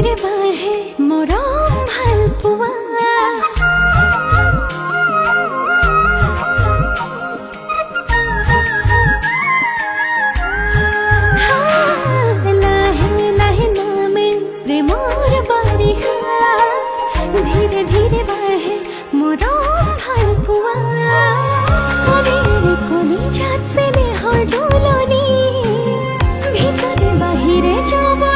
ধীরে বাঢ়ে মৰম ভাল পোৱা ধীরে ধীরে বাঢ়ে মৰম ভাল পোৱা কলিজাত স্নেহৰ দোলনি ভিতৰে বাহিৰে যৌৱন